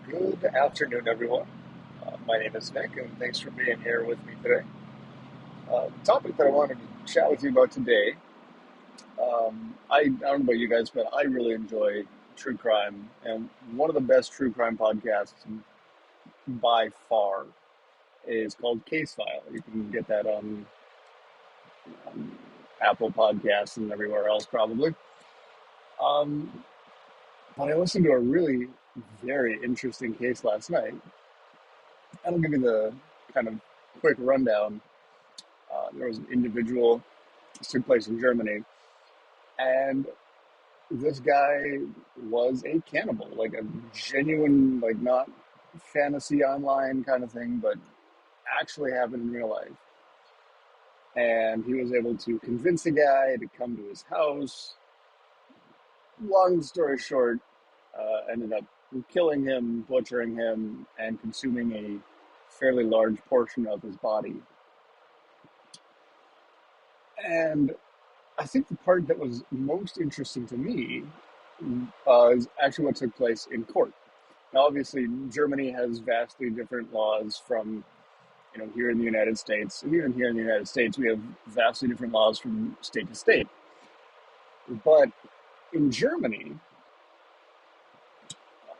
Good afternoon, everyone. My name is Nick, and thanks for being here with me today. The topic that I wanted to chat with you about today, I don't know about you guys, but I really enjoy true crime, and one of the best true crime podcasts by far is called Case File. You can get that on Apple Podcasts and everywhere else, probably. Um, but I listened to a really very interesting case last night. I'll give you the kind of quick rundown. There was an individual, this took place in Germany, and this guy was a cannibal, like a genuine, like not fantasy online kind of thing, but actually happened in real life. And he was able to convince a guy to come to his house. Long story short, ended up killing him, butchering him, and consuming a fairly large portion of his body. And I think the part that was most interesting to me is actually what took place in court. Now, obviously, Germany has vastly different laws from here in the United States, and even here in the United States, we have vastly different laws from state to state. But in Germany,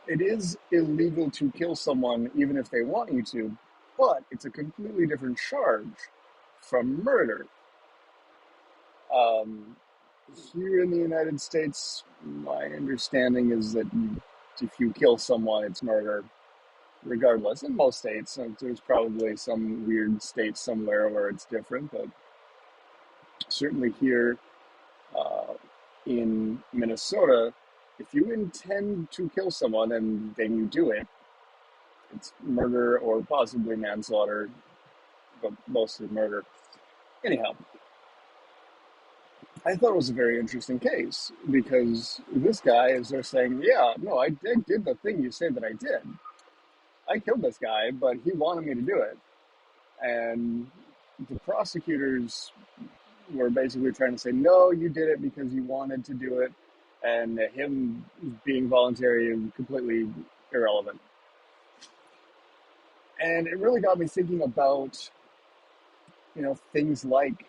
it is illegal to kill someone even if they want you to, but it's a completely different charge from murder. Um, Here in the United States, my understanding is that if you kill someone, it's murder, regardless. In most states, there's probably some weird state somewhere where it's different, but certainly here in Minnesota, if you intend to kill someone and then you do it, it's murder or possibly manslaughter, but mostly murder. Anyhow, I thought it was a very interesting case because this guy is there saying, yeah, no, I did the thing you said that I did. I killed this guy, but he wanted me to do it. And the prosecutors were basically trying to say, no, you did it because you wanted to do it. And him being voluntary is completely irrelevant. And it really got me thinking about, things like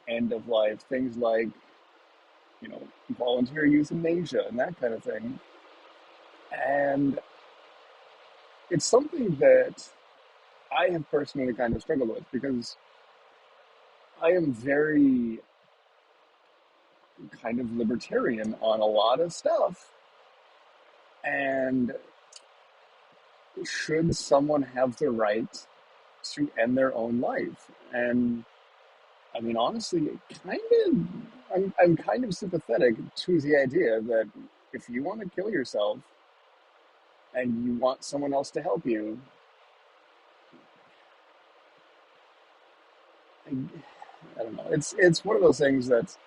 end of life, things like, voluntary euthanasia and that kind of thing. And it's something that I have personally kind of struggled with because I am very kind of libertarian on a lot of stuff. And should someone have the right to end their own life? And I mean, honestly, I'm kind of sympathetic to the idea that if you want to kill yourself and you want someone else to help you, I don't know. It's one of those things that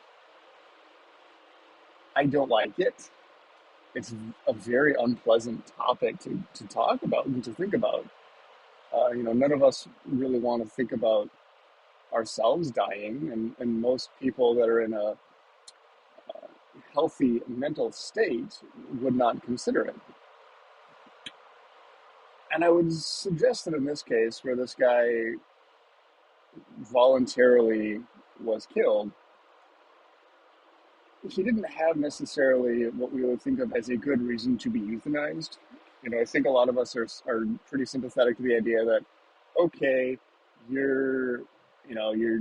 I don't like it. It's a very unpleasant topic to talk about and to think about. None of us really want to think about ourselves dying, and most people that are in a healthy mental state would not consider it. And I would suggest that in this case, where this guy voluntarily was killed, he didn't have necessarily what we would think of as a good reason to be euthanized. I think a lot of us are pretty sympathetic to the idea that, okay, you're, you're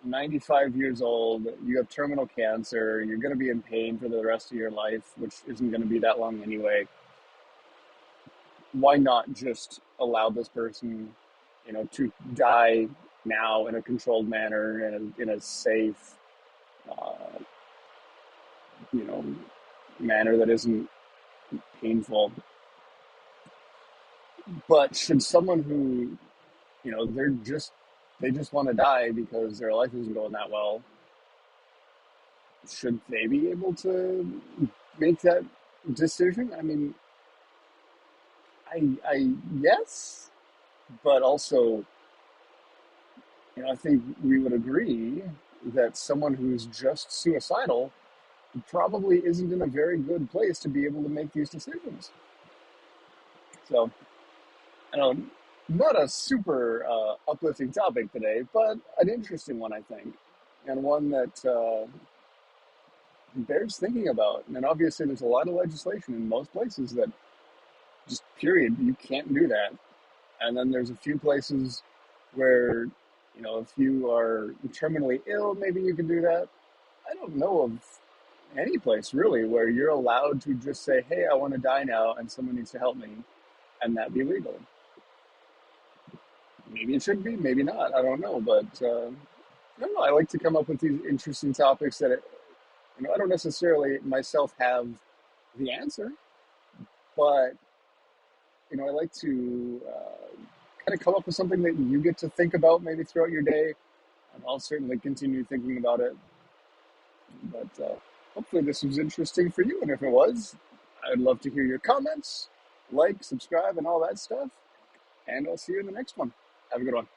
95 years old, you have terminal cancer, you're going to be in pain for the rest of your life, which isn't going to be that long anyway. Why not just allow this person, to die now in a controlled manner, in a safe, uh, you know, manner that isn't painful. But should someone who, they just want to die because their life isn't going that well, should they be able to make that decision? I mean, I yes, but also, I think we would agree that someone who's just suicidal probably isn't in a very good place to be able to make these decisions. So, I don't know, not a super uplifting topic today, but an interesting one, I think, and one that bears thinking about. And obviously, there's a lot of legislation in most places that just period, you can't do that. And then there's a few places where, if you are terminally ill, maybe you can do that. I don't know of any place really where you're allowed to just say, hey, I want to die now and someone needs to help me, and that be legal. Maybe it should be, maybe not. I don't know. But I don't know. I like to come up with these interesting topics that, I don't necessarily myself have the answer, but, I like to kind of come up with something that you get to think about maybe throughout your day. And I'll certainly continue thinking about it. But hopefully this was interesting for you. And if it was, I'd love to hear your comments, like, subscribe, and all that stuff. And I'll see you in the next one. Have a good one.